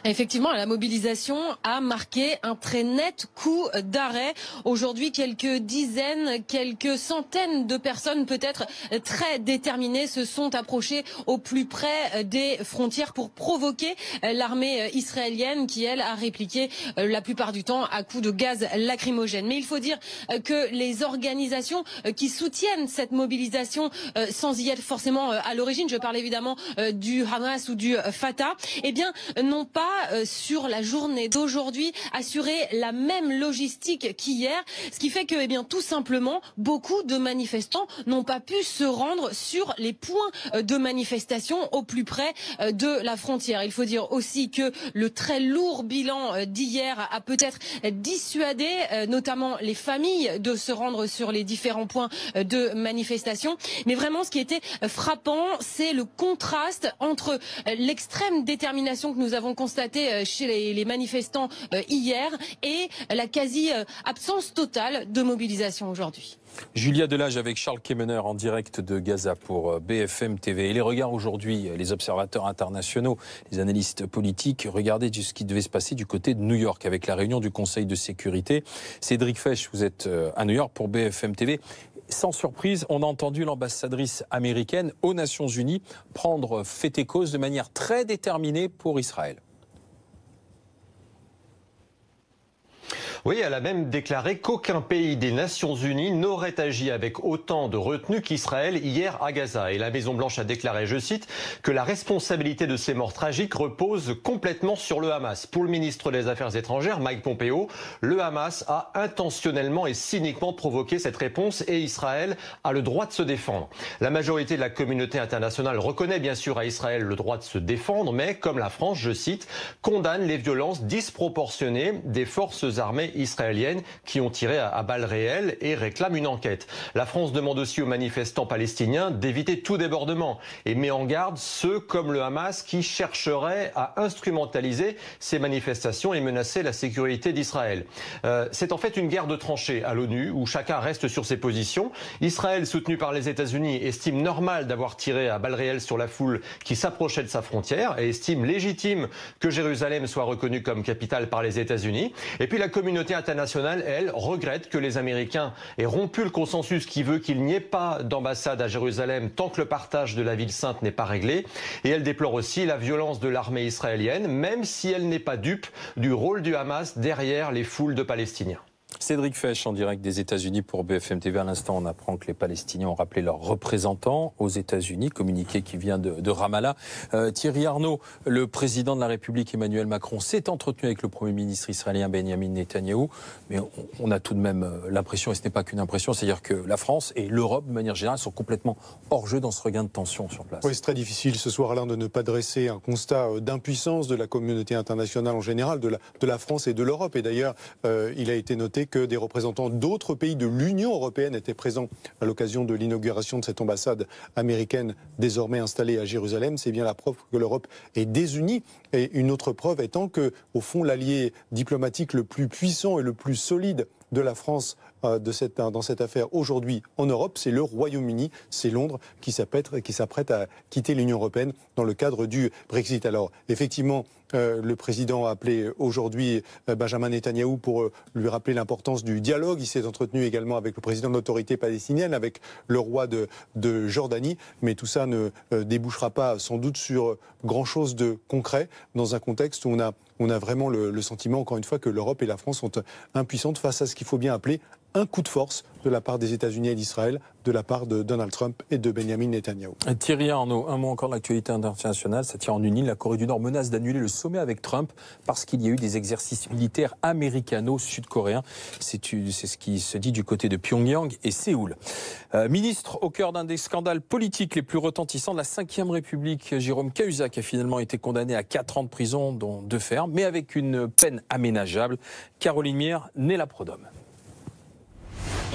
Effectivement, la mobilisation a marqué un très net coup d'arrêt. Aujourd'hui, quelques dizaines, quelques centaines de personnes, peut-être très déterminées, se sont approchées au plus près des frontières pour provoquer l'armée israélienne qui, elle, a répliqué la plupart du temps à coups de gaz lacrymogène. Mais il faut dire que les organisations qui soutiennent cette mobilisation, sans y être forcément à l'origine, je parle évidemment du Hamas ou du Fatah, eh bien, n'ont pas sur la journée d'aujourd'hui assurer la même logistique qu'hier, ce qui fait que, eh bien, tout simplement, beaucoup de manifestants n'ont pas pu se rendre sur les points de manifestation au plus près de la frontière. Il faut dire aussi que le très lourd bilan d'hier a peut-être dissuadé notamment les familles de se rendre sur les différents points de manifestation. Mais vraiment, ce qui était frappant, c'est le contraste entre l'extrême détermination que nous avons constatée chez les manifestants hier et la quasi-absence totale de mobilisation aujourd'hui. Julia Delage avec Charles Kemener en direct de Gaza pour BFM TV. Et les regards aujourd'hui, les observateurs internationaux, les analystes politiques, regardez ce qui devait se passer du côté de New York avec la réunion du Conseil de sécurité. Cédric Fesch, vous êtes à New York pour BFM TV. Sans surprise, on a entendu l'ambassadrice américaine aux Nations Unies prendre fait et cause de manière très déterminée pour Israël. Oui, elle a même déclaré qu'aucun pays des Nations Unies n'aurait agi avec autant de retenue qu'Israël hier à Gaza. Et la Maison-Blanche a déclaré, je cite, que la responsabilité de ces morts tragiques repose complètement sur le Hamas. Pour le ministre des Affaires étrangères, Mike Pompeo, le Hamas a intentionnellement et cyniquement provoqué cette réponse et Israël a le droit de se défendre. La majorité de la communauté internationale reconnaît bien sûr à Israël le droit de se défendre, mais comme la France, je cite, condamne les violences disproportionnées des forces armées israéliennes qui ont tiré à balles réelles et réclame une enquête. La France demande aussi aux manifestants palestiniens d'éviter tout débordement et met en garde ceux comme le Hamas qui chercheraient à instrumentaliser ces manifestations et menacer la sécurité d'Israël. C'est en fait une guerre de tranchées à l'ONU où chacun reste sur ses positions. Israël, soutenu par les États-Unis, estime normal d'avoir tiré à balles réelles sur la foule qui s'approchait de sa frontière et estime légitime que Jérusalem soit reconnue comme capitale par les États-Unis. Et puis la communauté communauté internationale, elle, regrette que les Américains aient rompu le consensus qui veut qu'il n'y ait pas d'ambassade à Jérusalem tant que le partage de la ville sainte n'est pas réglé. Et elle déplore aussi la violence de l'armée israélienne, même si elle n'est pas dupe du rôle du Hamas derrière les foules de Palestiniens. Cédric Fesch en direct des États-Unis pour BFM TV. À l'instant, on apprend que les Palestiniens ont rappelé leurs représentants aux États-Unis, communiqué qui vient de Ramallah. Thierry Arnaud, le président de la République Emmanuel Macron s'est entretenu avec le Premier ministre israélien Benjamin Netanyahou, mais on a tout de même l'impression, et ce n'est pas qu'une impression, c'est-à-dire que la France et l'Europe, de manière générale, sont complètement hors jeu dans ce regain de tension sur place. Oui, c'est très difficile ce soir-là de ne pas dresser un constat d'impuissance de la communauté internationale en général, de la France et de l'Europe. Et d'ailleurs, il a été noté que des représentants d'autres pays de l'Union européenne étaient présents à l'occasion de l'inauguration de cette ambassade américaine désormais installée à Jérusalem. C'est bien la preuve que l'Europe est désunie. Et une autre preuve étant que, au fond, l'allié diplomatique le plus puissant et le plus solide de la France dans cette affaire aujourd'hui en Europe, c'est le Royaume-Uni, c'est Londres qui s'apprête à quitter l'Union européenne dans le cadre du Brexit. Alors effectivement, le président a appelé aujourd'hui Benjamin Netanyahou pour lui rappeler l'importance du dialogue. Il s'est entretenu également avec le président de l'autorité palestinienne, avec le roi de Jordanie, mais tout ça ne débouchera pas sans doute sur grand-chose de concret dans un contexte où on a vraiment le sentiment, encore une fois, que l'Europe et la France sont impuissantes face à ce qu'il faut bien appeler un coup de force de la part des États-Unis et d'Israël, de la part de Donald Trump et de Benjamin Netanyahou. Thierry Arnaud, un mot encore de l'actualité internationale, ça tient en une ligne. La Corée du Nord menace d'annuler le sommet avec Trump parce qu'il y a eu des exercices militaires américano-sud-coréens. C'est ce qui se dit du côté de Pyongyang et Séoul. Ministre au cœur d'un des scandales politiques les plus retentissants de la Ve République, Jérôme Cahuzac a finalement été condamné à 4 ans de prison, dont 2 fermes, mais avec une peine aménageable. Caroline Mire, née la Prod'Homme.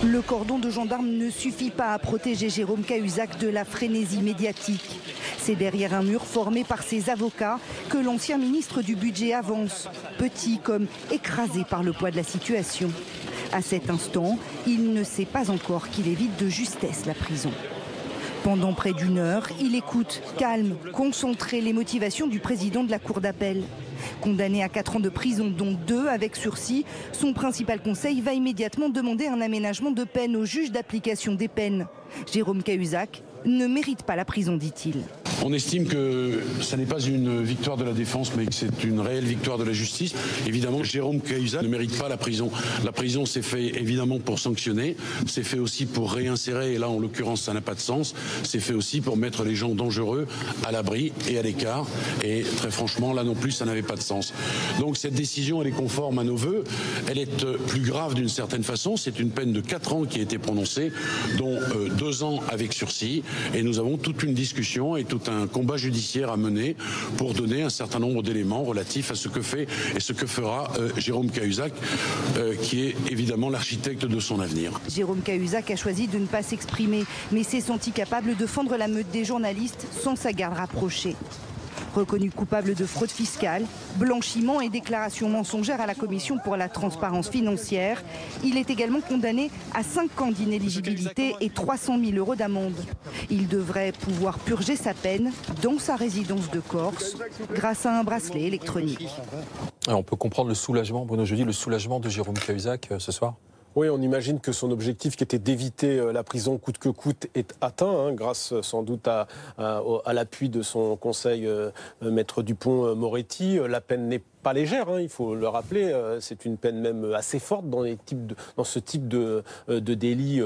Le cordon de gendarmes ne suffit pas à protéger Jérôme Cahuzac de la frénésie médiatique. C'est derrière un mur formé par ses avocats que l'ancien ministre du Budget avance, petit comme écrasé par le poids de la situation. À cet instant, il ne sait pas encore qu'il évite de justesse la prison. Pendant près d'1 heure, il écoute, calme, concentré, les motivations du président de la Cour d'appel. Condamné à 4 ans de prison, dont 2 avec sursis, son principal conseil va immédiatement demander un aménagement de peine au juge d'application des peines. Jérôme Cahuzac ne mérite pas la prison, dit-il. On estime que ça n'est pas une victoire de la défense, mais que c'est une réelle victoire de la justice. Évidemment, Jérôme Cahuzac ne mérite pas la prison. La prison, c'est fait évidemment pour sanctionner, c'est fait aussi pour réinsérer, et là, en l'occurrence, ça n'a pas de sens. C'est fait aussi pour mettre les gens dangereux à l'abri et à l'écart. Et très franchement, là non plus, ça n'avait pas de sens. Donc cette décision, elle est conforme à nos voeux. Elle est plus grave d'une certaine façon. C'est une peine de 4 ans qui a été prononcée, dont 2 ans avec sursis. Et nous avons toute une discussion et tout un combat judiciaire à mener pour donner un certain nombre d'éléments relatifs à ce que fait et ce que fera Jérôme Cahuzac, qui est évidemment l'architecte de son avenir. Jérôme Cahuzac a choisi de ne pas s'exprimer, mais s'est senti capable de fendre la meute des journalistes sans sa garde rapprochée. Reconnu coupable de fraude fiscale, blanchiment et déclaration mensongère à la Commission pour la transparence financière, il est également condamné à 5 ans d'inéligibilité et 300 000 € d'amende. Il devrait pouvoir purger sa peine dans sa résidence de Corse grâce à un bracelet électronique. On peut comprendre le soulagement, Bruno Jeudi, le soulagement de Jérôme Cahuzac ce soir ? Oui, on imagine que son objectif, qui était d'éviter la prison coûte que coûte, est atteint, grâce sans doute à l'appui de son conseil, Maître Dupont-Moretti. La peine n'est pas légère, il faut le rappeler. C'est une peine même assez forte dans ce type de délit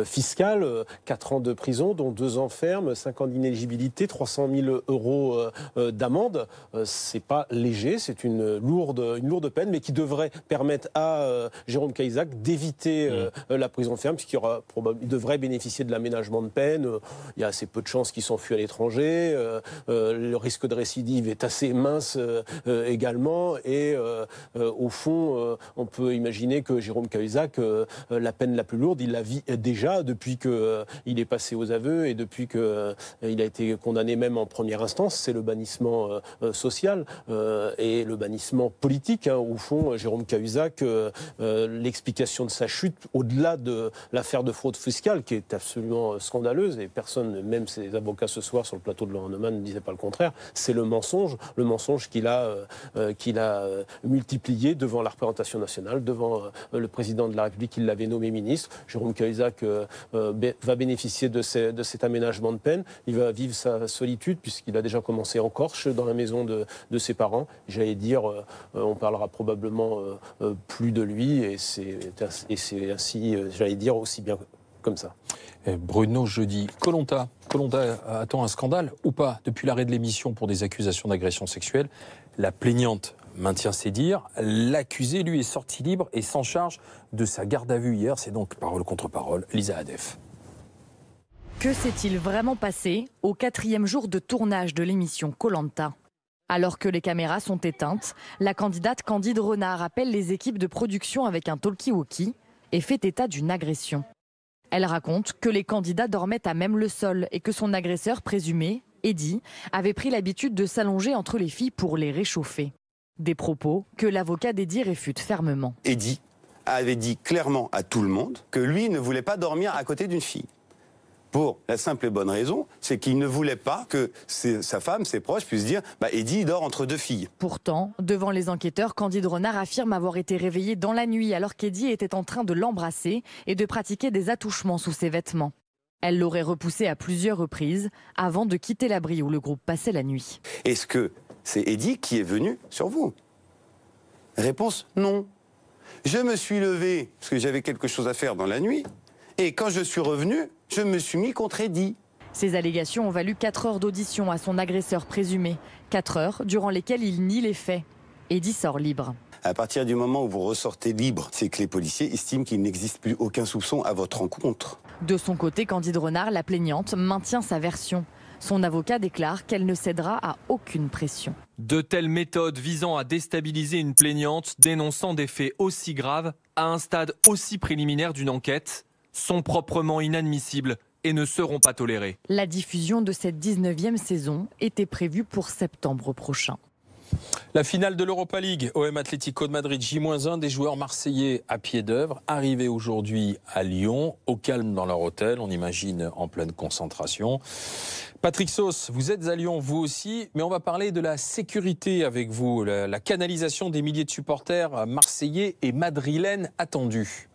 fiscal. 4 ans de prison, dont 2 ans ferme, 5 ans d'inéligibilité, 300 000 € d'amende. C'est pas léger, c'est une lourde peine, mais qui devrait permettre à Jérôme Cahuzac d'éviter la prison ferme, puisqu'il devrait bénéficier de l'aménagement de peine. Il y a assez peu de chances qu'il s'enfuit à l'étranger. Le risque de récidive est assez mince également. Et au fond, on peut imaginer que Jérôme Cahuzac, la peine la plus lourde, il la vit déjà depuis qu'il est passé aux aveux et depuis qu'il a été condamné même en première instance. C'est le bannissement social et le bannissement politique. Au fond, Jérôme Cahuzac, l'explication de sa chute, au-delà de l'affaire de fraude fiscale, qui est absolument scandaleuse, et personne, même ses avocats ce soir sur le plateau de Laurent Neumann, ne disaient pas le contraire, c'est le mensonge qu'il a qu'il a multiplié devant la représentation nationale, devant le président de la République, il l'avait nommé ministre. Jérôme Cahuzac va bénéficier de cet aménagement de peine. Il va vivre sa solitude puisqu'il a déjà commencé en Corse, dans la maison de ses parents. J'allais dire, on parlera probablement plus de lui et c'est ainsi, j'allais dire, aussi bien comme ça. Bruno, jeudi, Koh-Lanta attend un scandale ou pas? Depuis l'arrêt de l'émission pour des accusations d'agression sexuelle, la plaignante maintient ses dires. L'accusé, lui, est sorti libre et s'en charge de sa garde à vue hier. C'est donc parole contre parole. Lisa Hadef. Que s'est-il vraiment passé au 4e jour de tournage de l'émission Koh-Lanta? Alors que les caméras sont éteintes, la candidate Candide Renard appelle les équipes de production avec un talkie-walkie et fait état d'une agression. Elle raconte que les candidats dormaient à même le sol et que son agresseur présumé, Eddy, avait pris l'habitude de s'allonger entre les filles pour les réchauffer. Des propos que l'avocat d'Eddy réfute fermement. Eddy avait dit clairement à tout le monde que lui ne voulait pas dormir à côté d'une fille. Pour la simple et bonne raison, c'est qu'il ne voulait pas que sa femme, ses proches, puissent dire « Eddy dort entre deux filles ». Pourtant, devant les enquêteurs, Candide Renard affirme avoir été réveillé dans la nuit alors qu'Eddy était en train de l'embrasser et de pratiquer des attouchements sous ses vêtements. Elle l'aurait repoussé à plusieurs reprises avant de quitter l'abri où le groupe passait la nuit. Est-ce que c'est Eddy qui est venu sur vous? Réponse non. Je me suis levé parce que j'avais quelque chose à faire dans la nuit et quand je suis revenu, je me suis mis contre Eddy. Ces allégations ont valu 4 heures d'audition à son agresseur présumé. 4 heures durant lesquelles il nie les faits. Eddy sort libre. À partir du moment où vous ressortez libre, c'est que les policiers estiment qu'il n'existe plus aucun soupçon à votre encontre. De son côté, Candide Renard, la plaignante, maintient sa version. Son avocat déclare qu'elle ne cédera à aucune pression. De telles méthodes visant à déstabiliser une plaignante dénonçant des faits aussi graves à un stade aussi préliminaire d'une enquête sont proprement inadmissibles et ne seront pas tolérées. La diffusion de cette 19e saison était prévue pour septembre prochain. La finale de l'Europa League, OM Atlético de Madrid, J-1, des joueurs marseillais à pied d'œuvre, arrivés aujourd'hui à Lyon, au calme dans leur hôtel, on imagine en pleine concentration. Patrick Sauce, vous êtes à Lyon, vous aussi, mais on va parler de la sécurité avec vous, la canalisation des milliers de supporters marseillais et madrilènes attendus.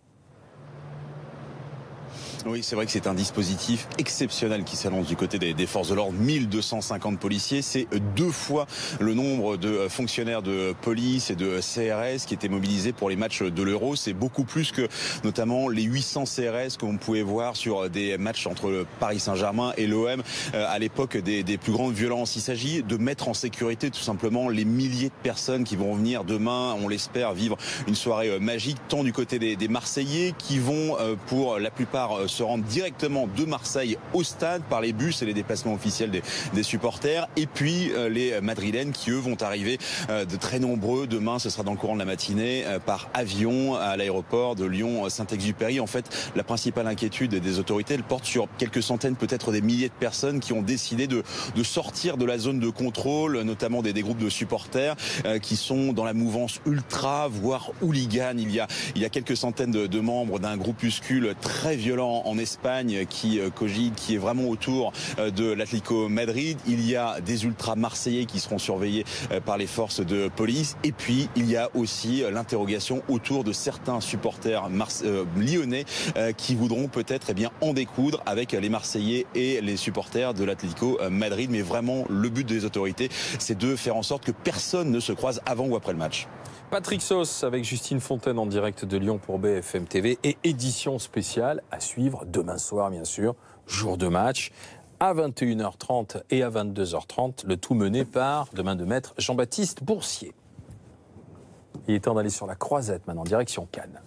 Oui, c'est vrai que c'est un dispositif exceptionnel qui s'annonce du côté des forces de l'ordre. 1250 policiers, c'est 2 fois le nombre de fonctionnaires de police et de CRS qui étaient mobilisés pour les matchs de l'Euro. C'est beaucoup plus que notamment les 800 CRS que vous pouvez voir sur des matchs entre le Paris Saint-Germain et l'OM à l'époque des plus grandes violences. Il s'agit de mettre en sécurité tout simplement les milliers de personnes qui vont venir demain, on l'espère, vivre une soirée magique, tant du côté des Marseillais qui vont pour la plupart se rendre directement de Marseille au stade par les bus et les déplacements officiels des supporters, et puis les Madrilènes qui eux vont arriver de très nombreux demain, ce sera dans le courant de la matinée, par avion à l'aéroport de Lyon-Saint-Exupéry. En fait, la principale inquiétude des autorités, elle porte sur quelques centaines, peut-être des milliers de personnes qui ont décidé de sortir de la zone de contrôle, notamment des groupes de supporters qui sont dans la mouvance ultra, voire hooligan. Il y a quelques centaines de membres d'un groupuscule très violent en Espagne qui cogite, qui est vraiment autour de l'Atlético Madrid. Il y a des ultras marseillais qui seront surveillés par les forces de police. Et puis, il y a aussi l'interrogation autour de certains supporters lyonnais qui voudront peut-être en découdre avec les Marseillais et les supporters de l'Atlético Madrid. Mais vraiment, le but des autorités, c'est de faire en sorte que personne ne se croise avant ou après le match. Patrick Sauce avec Justine Fontaine en direct de Lyon pour BFM TV et édition spéciale à suivre demain soir bien sûr, jour de match à 21h30 et à 22h30, le tout mené par de main de maître Jean-Baptiste Boursier. Il est temps d'aller sur la croisette maintenant, direction Cannes.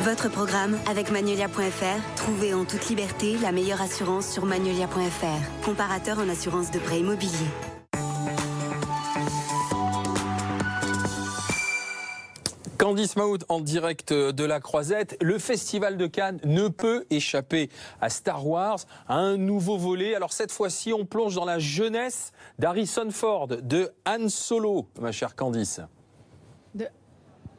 Votre programme avec Magnolia.fr. Trouvez en toute liberté la meilleure assurance sur Magnolia.fr. Comparateur en assurance de prêt immobilier. Candice Mahmoud en direct de la Croisette. Le Festival de Cannes ne peut échapper à Star Wars, à un nouveau volet. Alors cette fois-ci, on plonge dans la jeunesse d'Harrison Ford, de Han Solo, ma chère Candice.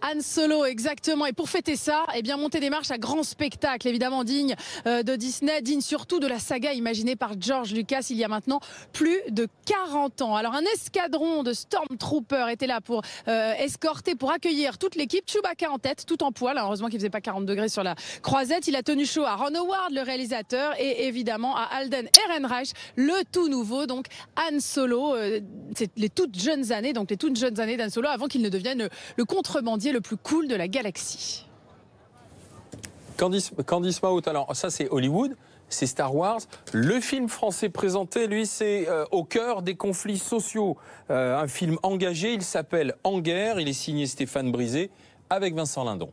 Han Solo, exactement. Et pour fêter ça, eh bien, monter des marches à grand spectacle, évidemment digne de Disney, digne surtout de la saga imaginée par George Lucas il y a maintenant plus de 40 ans. Alors, un escadron de Stormtroopers était là pour escorter, pour accueillir toute l'équipe. Chewbacca en tête, tout en poil. Alors, heureusement qu'il faisait pas 40 degrés sur la croisette. Il a tenu chaud à Ron Howard, le réalisateur, et évidemment à Alden Ehrenreich, le tout nouveau, donc Han Solo. C'est les toutes jeunes années, donc les toutes jeunes années d'Han Solo, avant qu'il ne devienne le contrebandier le plus cool de la galaxie. Candice Mahout, alors ça c'est Hollywood, c'est Star Wars. Le film français présenté, lui, c'est au cœur des conflits sociaux. Un film engagé, il s'appelle En guerre, il est signé Stéphane Brisé avec Vincent Lindon.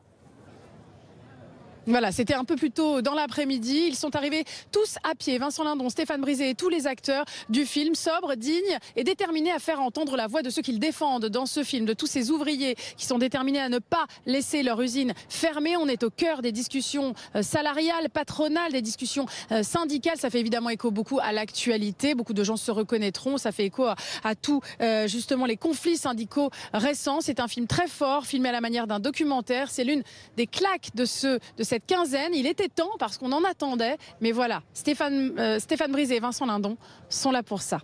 Voilà, c'était un peu plus tôt dans l'après-midi. Ils sont arrivés tous à pied. Vincent Lindon, Stéphane Brisé et tous les acteurs du film, sobres, dignes et déterminés à faire entendre la voix de ceux qu'ils défendent dans ce film, de tous ces ouvriers qui sont déterminés à ne pas laisser leur usine fermée. On est au cœur des discussions salariales, patronales, des discussions syndicales. Ça fait évidemment écho beaucoup à l'actualité. Beaucoup de gens se reconnaîtront. Ça fait écho à tous justement les conflits syndicaux récents. C'est un film très fort, filmé à la manière d'un documentaire. C'est l'une des claques de cette quinzaine. Il était temps parce qu'on en attendait, mais voilà, Stéphane Brisé et Vincent Lindon sont là pour ça.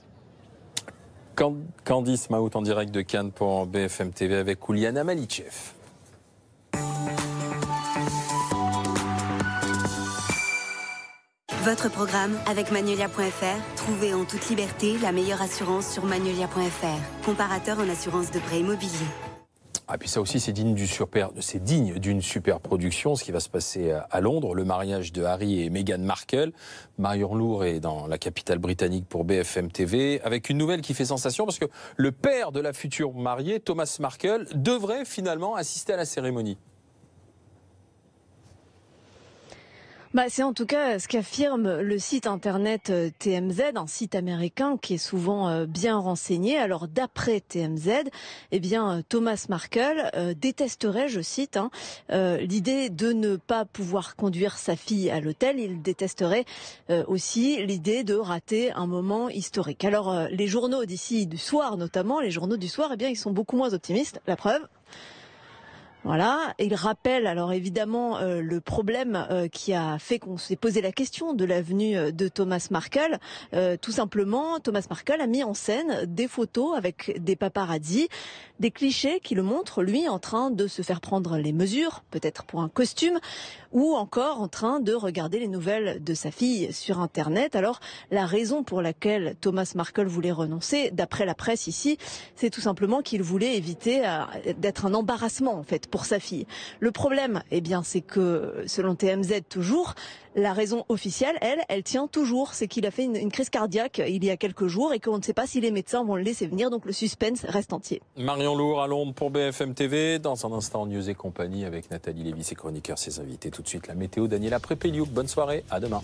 Candice Mahout en direct de Cannes pour BFM TV avec Ouliana Malichev. Votre programme avec Magnolia.fr. Trouvez en toute liberté la meilleure assurance sur Magnolia.fr. Comparateur en assurance de prêt immobilier. Ah, puis ça aussi, c'est digne d'une super production, ce qui va se passer à Londres, le mariage de Harry et Meghan Markle. Marion Lourd est dans la capitale britannique pour BFM TV, avec une nouvelle qui fait sensation, parce que le père de la future mariée, Thomas Markle, devrait finalement assister à la cérémonie. C'est en tout cas ce qu'affirme le site internet TMZ, un site américain qui est souvent bien renseigné. Alors d'après TMZ, Thomas Markle détesterait, je cite, l'idée de ne pas pouvoir conduire sa fille à l'hôtel. Il détesterait aussi l'idée de rater un moment historique. Alors les journaux d'ici du soir, notamment les journaux du soir, ils sont beaucoup moins optimistes. La preuve. Voilà, il rappelle alors évidemment le problème qui a fait qu'on s'est posé la question de la venue de Thomas Markle. Tout simplement, Thomas Markle a mis en scène des photos avec des paparazzis, des clichés qui le montrent, lui, en train de se faire prendre les mesures, peut-être pour un costume, ou encore en train de regarder les nouvelles de sa fille sur Internet. Alors, la raison pour laquelle Thomas Markle voulait renoncer, d'après la presse ici, c'est tout simplement qu'il voulait éviter d'être un embarrassement, en fait, pour sa fille. Le problème, c'est que, selon TMZ toujours, la raison officielle, elle tient toujours. C'est qu'il a fait une crise cardiaque il y a quelques jours et qu'on ne sait pas si les médecins vont le laisser venir. Donc le suspense reste entier. Marion Lourd à Londres pour BFM TV. Dans un instant, News et compagnie avec Nathalie Lévy, ses chroniqueurs, ses invités. Tout de suite, la météo, Daniela Prépeliouk. Bonne soirée, à demain.